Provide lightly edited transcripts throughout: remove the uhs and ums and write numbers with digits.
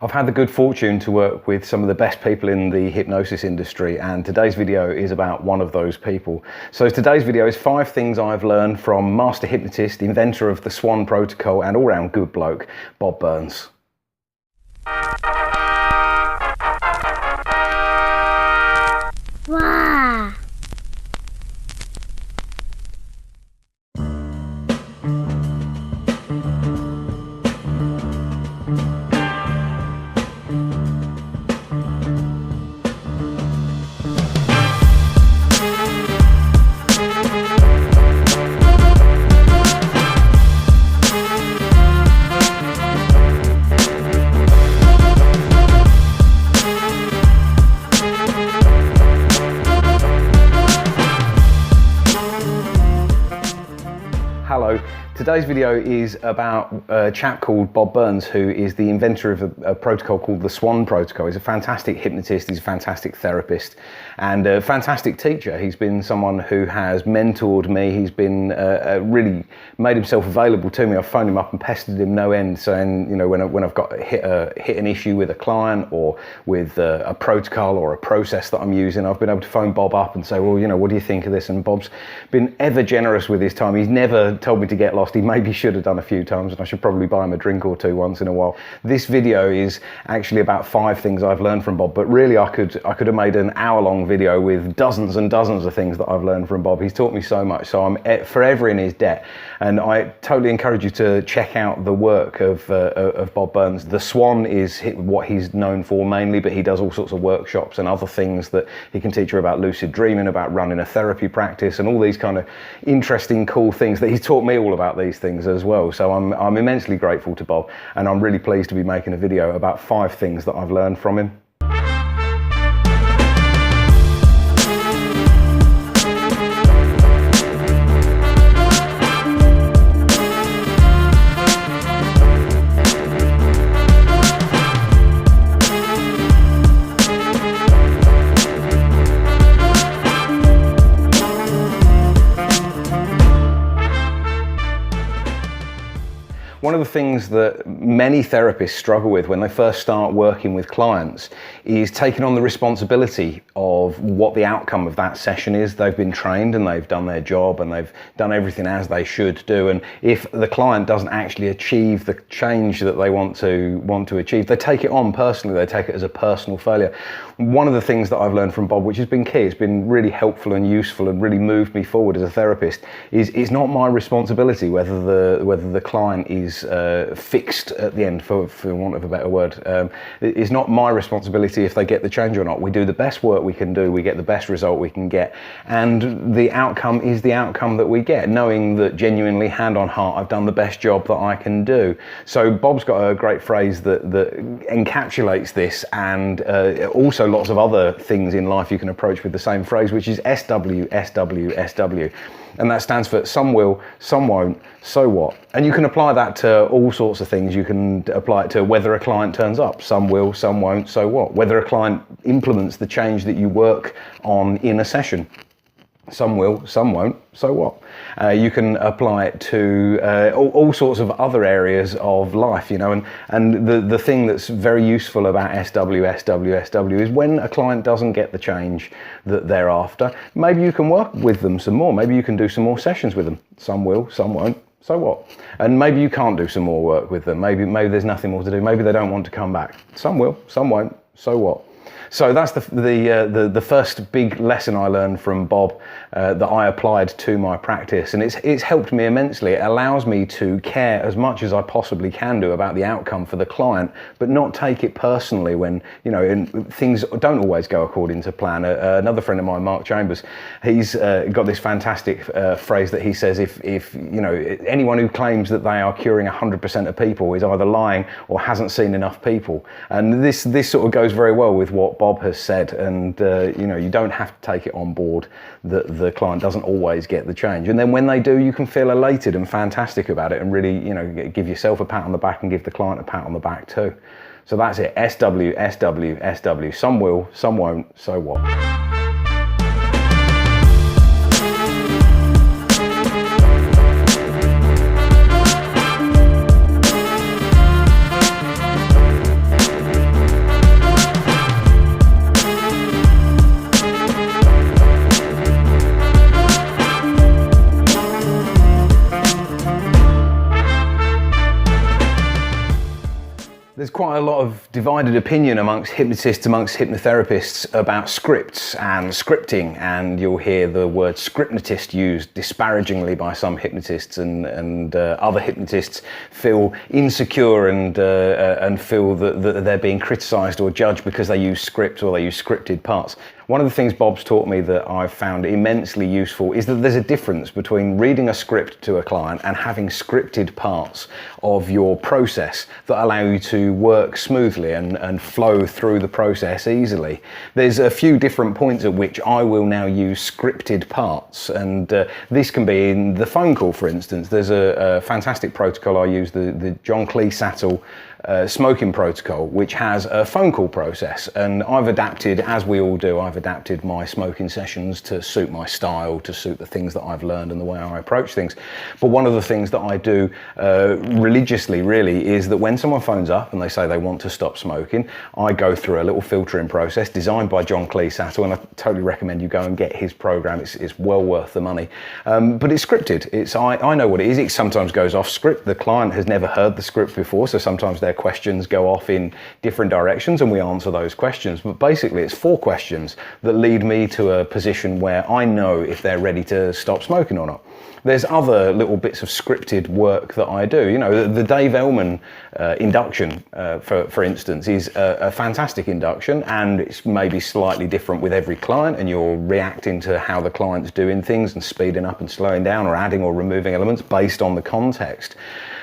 I've had the good fortune to work with some of the best people in the hypnosis industry, and today's video is about one of those people. So today's video is 5 things I've learned from master hypnotist, inventor of the Swan Protocol and all-round good bloke, Bob Burns. Wow. Hello, today's video is about a chap called Bob Burns, who is the inventor of a protocol called the Swan Protocol. He's a fantastic hypnotist, he's a fantastic therapist and a fantastic teacher. He's been someone who has mentored me, he's been really made himself available to me. I've phoned him up and pestered him no end, saying, you know, when I've got hit an issue with a client or with a protocol or a process that I'm using, I've been able to phone Bob up and say, well, you know, what do you think of this? And Bob's been ever generous with his time. He's never told me to get lost. He maybe should have done a few times, and I should probably buy him a drink or two once in a while. This video is actually about 5 things I've learned from Bob, but really I could have made an hour-long video with dozens and dozens of things that I've learned from Bob. He's taught me so much, so I'm forever in his debt, and I totally encourage you to check out the work of Bob Burns. The Swan is what he's known for mainly, but he does all sorts of workshops and other things that he can teach you about lucid dreaming, about running a therapy practice, and all these kind of interesting, cool things that he's taught me all about these things as well. So I'm immensely grateful to Bob, and I'm really pleased to be making a video about 5 things that I've learned from him. One of the things that many therapists struggle with when they first start working with clients is taking on the responsibility of what the outcome of that session is. They've been trained and they've done their job and they've done everything as they should do, and if the client doesn't actually achieve the change that they want to achieve, they take it on personally. They take it as a personal failure. One of the things that I've learned from Bob, which has been key, it's been really helpful and useful and really moved me forward as a therapist, is it's not my responsibility whether the client is fixed at the end, for want of a better word. It's not my responsibility if they get the change or not. We do the best work we can do, we get the best result we can get, and the outcome is the outcome that we get, knowing that genuinely, hand on heart, I've done the best job that I can do. So Bob's got a great phrase that encapsulates this, and also lots of other things in life you can approach with the same phrase, which is SW, SW, SW. And that stands for some will, some won't, so what? And you can apply that to all sorts of things. You can apply it to whether a client turns up, some will, some won't, so what? Whether a client implements the change that you work on in a session. Some will, some won't, so what? You can apply it to all sorts of other areas of life, you know, and the thing that's very useful about SW, SW, SW is when a client doesn't get the change that they're after, maybe you can work with them some more, maybe you can do some more sessions with them. Some will, some won't, so what? And maybe you can't do some more work with them, maybe there's nothing more to do, maybe they don't want to come back. Some will, some won't, so what? So that's the first big lesson I learned from Bob that I applied to my practice, and it's helped me immensely. It allows me to care as much as I possibly can do about the outcome for the client, but not take it personally when, you know, things don't always go according to plan. Another friend of mine, Mark Chambers, he's got this fantastic phrase that he says, if you know, anyone who claims that they are curing 100% of people is either lying or hasn't seen enough people. And this sort of goes very well with what Bob has said, and you know, you don't have to take it on board that the client doesn't always get the change, and then when they do, you can feel elated and fantastic about it, and really, you know, give yourself a pat on the back and give the client a pat on the back too. So that's it. SW, SW, SW. Some will, some won't, so what? There's quite a lot of divided opinion amongst hypnotists, amongst hypnotherapists about scripts and scripting, and you'll hear the word scriptnotist used disparagingly by some hypnotists, and other hypnotists feel insecure and feel that they're being criticised or judged because they use script or they use scripted parts. One of the things Bob's taught me that I've found immensely useful is that there's a difference between reading a script to a client and having scripted parts of your process that allow you to work smoothly and flow through the process easily. There's a few different points at which I will now use scripted parts, and this can be in the phone call, for instance. There's a fantastic protocol I use, the John Clee-Sattel smoking protocol, which has a phone call process, and I've adapted, as we all do, I've adapted my smoking sessions to suit my style, to suit the things that I've learned and the way I approach things. But one of the things that I do religiously really is that when someone phones up and they say they want to stop smoking, I go through a little filtering process designed by John Clee-Sattel, and I totally recommend you go and get his program. It's well worth the money, but it's scripted. I know what it is. It sometimes goes off script. The client has never heard the script before, so sometimes their questions go off in different directions and we answer those questions. But basically it's 4 questions that lead me to a position where I know if they're ready to stop smoking or not. There's other little bits of scripted work that I do. You know, the Dave Ellman induction, for instance, is a fantastic induction, and it's maybe slightly different with every client, and you're reacting to how the client's doing things and speeding up and slowing down or adding or removing elements based on the context.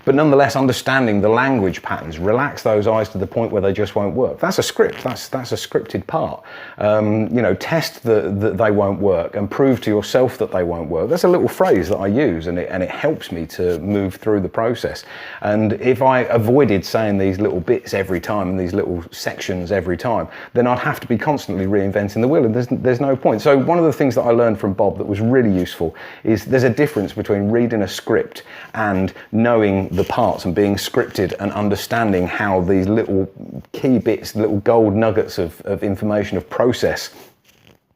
But nonetheless, understanding the language patterns, relax those eyes to the point where they just won't work. That's a script, that's a scripted part. You know, test that they won't work and prove to yourself that they won't work. That's a little phrase that I use, and it helps me to move through the process. And if I avoided saying these little bits every time and these little sections every time, then I'd have to be constantly reinventing the wheel, and there's no point. So one of the things that I learned from Bob that was really useful is there's a difference between reading a script and knowing the parts and being scripted and understanding how these little key bits, little gold nuggets of information, of process,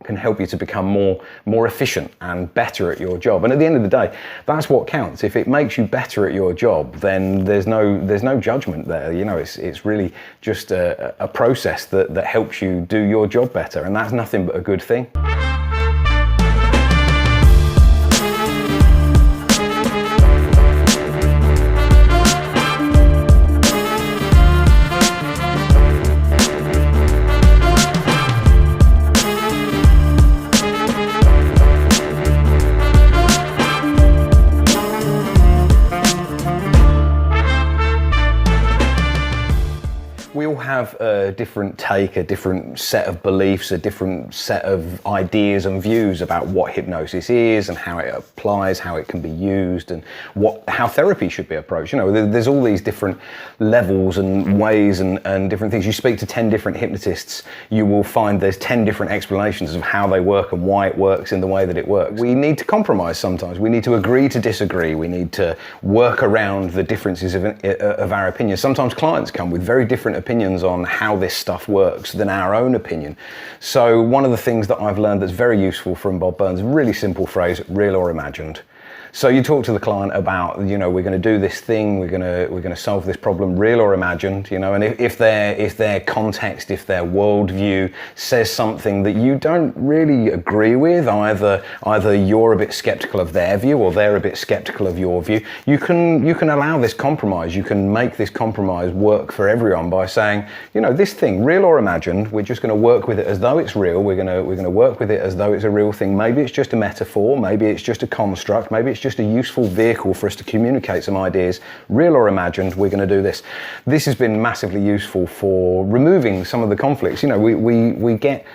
can help you to become more efficient and better at your job. And at the end of the day, that's what counts. If it makes you better at your job, then there's no judgment there. You know, it's really just a process that helps you do your job better, and that's nothing but a good thing. We all have a different take, a different set of beliefs, a different set of ideas and views about what hypnosis is and how it applies, how it can be used, and how therapy should be approached. You know, there's all these different levels and ways and different things. You speak to 10 different hypnotists, you will find there's 10 different explanations of how they work and why it works in the way that it works. We need to compromise sometimes. We need to agree to disagree. We need to work around the differences of our opinions. Sometimes clients come with very different opinions on how this stuff works than our own opinion. So one of the things that I've learned that's very useful from Bob Burns, a really simple phrase, real or imagined. So you talk to the client about, you know, we're going to do this thing, we're going to solve this problem, real or imagined, you know, and if their context, if their worldview says something that you don't really agree with, either you're a bit skeptical of their view or they're a bit skeptical of your view, you can allow this compromise. You can make this compromise work for everyone by saying, you know, this thing, real or imagined, we're just going to work with it as though it's real. We're going to work with it as though it's a real thing. Maybe it's just a metaphor, maybe it's just a construct, maybe it's just a useful vehicle for us to communicate some ideas. Real or imagined, we're going to do this. This has been massively useful for removing some of the conflicts. You know, we get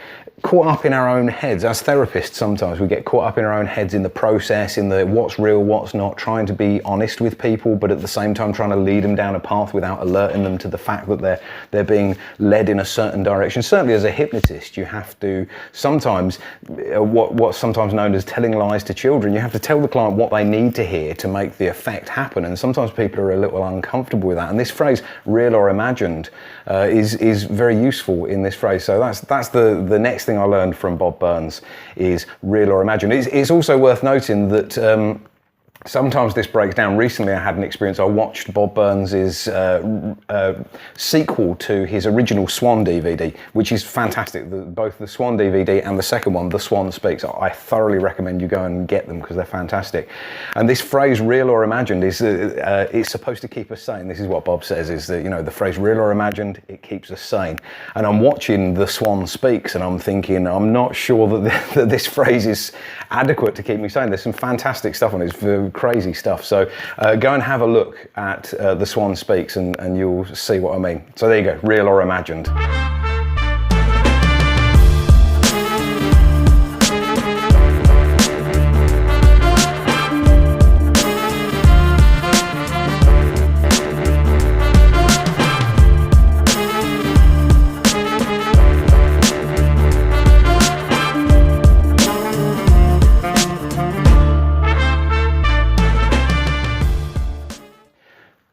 caught up in our own heads. As therapists, sometimes we get caught up in our own heads in the process, in the what's real, what's not, trying to be honest with people, but at the same time trying to lead them down a path without alerting them to the fact that they're being led in a certain direction. Certainly as a hypnotist, you have to sometimes, what's sometimes known as telling lies to children, you have to tell the client what they need to hear to make the effect happen, and sometimes people are a little uncomfortable with that. And this phrase, real or imagined, is very useful in this phrase. So that's the next thing I learned from Bob Burns, is real or imagined. It's also worth noting that sometimes this breaks down. Recently I had an experience. I watched Bob Burns' sequel to his original Swan DVD, which is fantastic. Both the Swan DVD and the second one, The Swan Speaks, I thoroughly recommend you go and get them because they're fantastic. And this phrase, real or imagined, is it's supposed to keep us sane. This is what Bob says, is that, you know, the phrase real or imagined, it keeps us sane. And I'm watching The Swan Speaks and I'm thinking, I'm not sure that this phrase is adequate to keep me sane. There's some fantastic stuff on it. It's crazy stuff. So go and have a look at The Swan Speaks and you'll see what I mean. So there you go, real or imagined.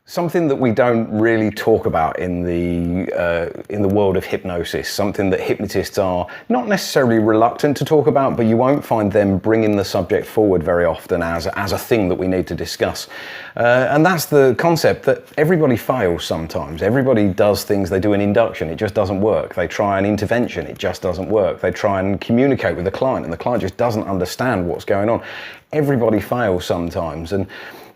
Something that we don't really talk about in the world of hypnosis, something that hypnotists are not necessarily reluctant to talk about, but you won't find them bringing the subject forward very often as a thing that we need to discuss. And that's the concept that everybody fails sometimes. Everybody does things. They do an induction, it just doesn't work. They try an intervention, it just doesn't work. They try and communicate with the client and the client just doesn't understand what's going on. Everybody fails sometimes. And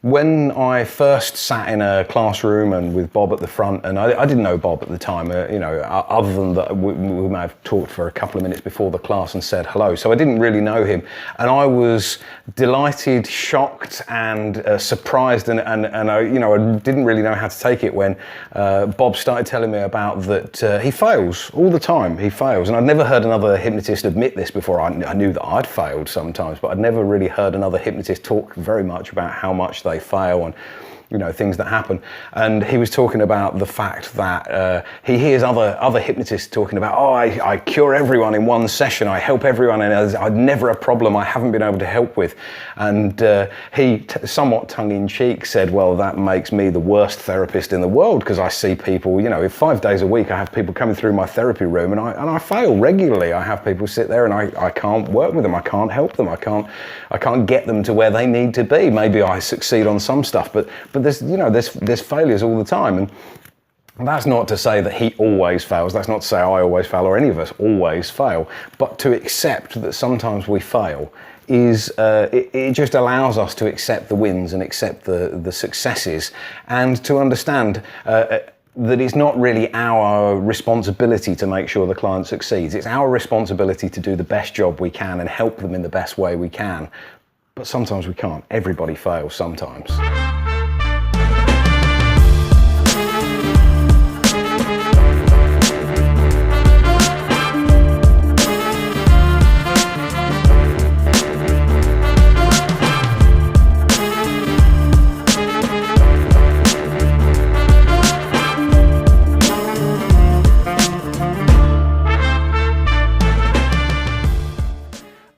when I first sat in a classroom and with Bob at the front, and I didn't know Bob at the time, you know, other than that we may have talked for a couple of minutes before the class and said hello. So I didn't really know him. And I was delighted, shocked and surprised and I, you know, I didn't really know how to take it when Bob started telling me about that he fails all the time. He fails. And I'd never heard another hypnotist admit this before. I knew that I'd failed sometimes, but I'd never really heard another hypnotist talk very much about how much they fail and, you know, things that happen. And he was talking about the fact that he hears other hypnotists talking about, oh, I cure everyone in one session, I help everyone, and I'd never a problem I haven't been able to help with. And he, somewhat tongue-in-cheek, said, well, that makes me the worst therapist in the world because I see people, you know, 5 days a week I have people coming through my therapy room and I fail regularly. I have people sit there and I can't work with them, I can't help them, I can't get them to where they need to be. Maybe I succeed on some stuff, but there's, you know, there's failures all the time. And that's not to say that he always fails. That's not to say I always fail or any of us always fail. But to accept that sometimes we fail is, it just allows us to accept the wins and accept the successes and to understand that it's not really our responsibility to make sure the client succeeds. It's our responsibility to do the best job we can and help them in the best way we can. But sometimes we can't. Everybody fails sometimes.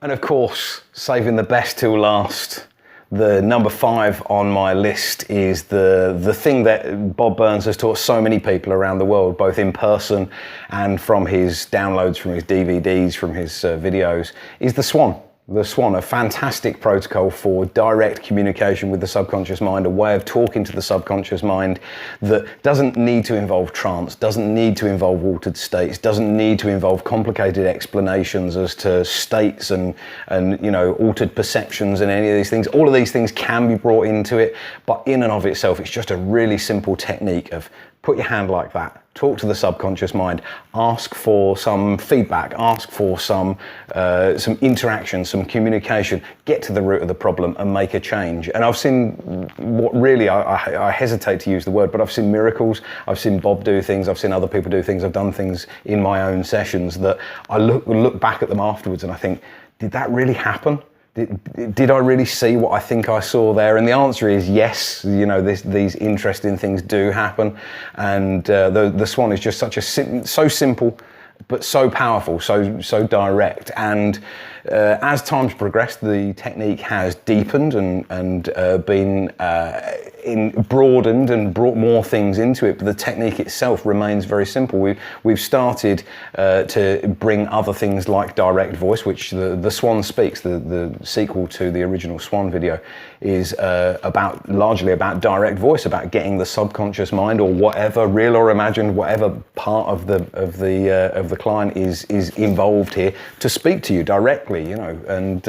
And of course, saving the best till last, the number 5 on my list is the thing that Bob Burns has taught so many people around the world, both in person and from his downloads, from his DVDs, from his videos, is the Swan. The Swan, a fantastic protocol for direct communication with the subconscious mind, a way of talking to the subconscious mind that doesn't need to involve trance, doesn't need to involve altered states, doesn't need to involve complicated explanations as to states and you know, altered perceptions and any of these things. All of these things can be brought into it, but in and of itself, it's just a really simple technique of put your hand like that, talk to the subconscious mind, ask for some feedback, ask for some interaction, some communication, get to the root of the problem and make a change. And I've seen what really, I hesitate to use the word, but I've seen miracles. I've seen Bob do things, I've seen other people do things, I've done things in my own sessions that I look back at them afterwards and I think, did that really happen? Did I really see what I think I saw there? And the answer is yes. You know, these interesting things do happen, and the Swan is just such a so simple, but so powerful, so direct. And as time's progressed, the technique has deepened and been broadened and brought more things into it, but the technique itself remains very simple. We've started to bring other things like direct voice, which the Swan Speaks, the sequel to the original Swan video, is largely about direct voice, about getting the subconscious mind, or whatever, real or imagined, whatever part of the client is involved here, to speak to you directly, and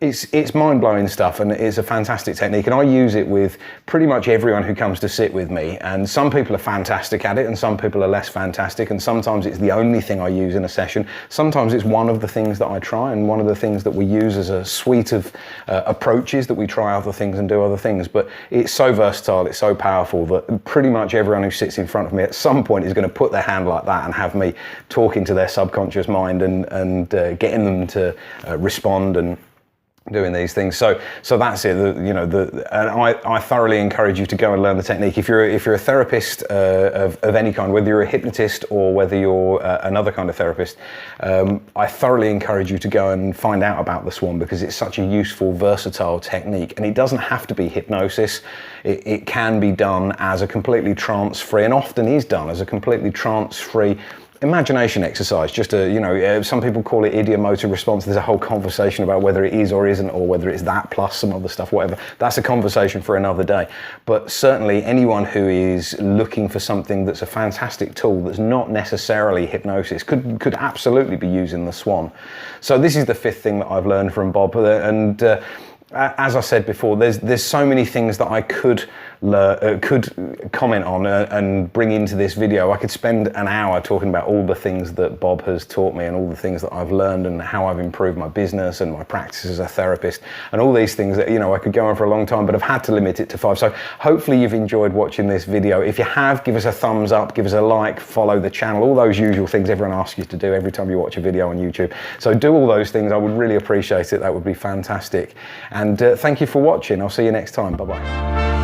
it's mind-blowing stuff, and it's a fantastic technique, and I use it with pretty much everyone who comes to sit with me. And some people are fantastic at it, and some people are less fantastic, and sometimes it's the only thing I use in a session. Sometimes it's one of the things that I try, and one of the things that we use as a suite of approaches, that we try other things and do other things. But it's so versatile, it's so powerful, that pretty much everyone who sits in front of me at some point is going to put their hand like that and have me talking to their subconscious mind and getting them to respond and doing these things. So that's it. And I thoroughly encourage you to go and learn the technique. If you're a therapist of any kind, whether you're a hypnotist or whether you're another kind of therapist, I thoroughly encourage you to go and find out about the Swan, because it's such a useful, versatile technique. And it doesn't have to be hypnosis. It can be done as a completely trance-free, and often is done as a completely trance-free imagination exercise. Just some people call it idiomotor response. There's a whole conversation about whether it is or isn't, or whether it's that plus some other stuff, whatever. That's a conversation for another day. But certainly anyone who is looking for something that's a fantastic tool that's not necessarily hypnosis could absolutely be using the Swan. So this is the fifth thing that I've learned from Bob, and as I said before, there's so many things that I could comment on and bring into this video. I could spend an hour talking about all the things that Bob has taught me, and all the things that I've learned, and how I've improved my business and my practice as a therapist, and all these things that I could go on for a long time, but I've had to limit it to 5. So hopefully you've enjoyed watching this video. If you have, give us a thumbs up, give us a like, follow the channel, all those usual things everyone asks you to do every time you watch a video on YouTube. So do all those things. I would really appreciate it. That would be fantastic. And thank you for watching. I'll see you next time. Bye-bye.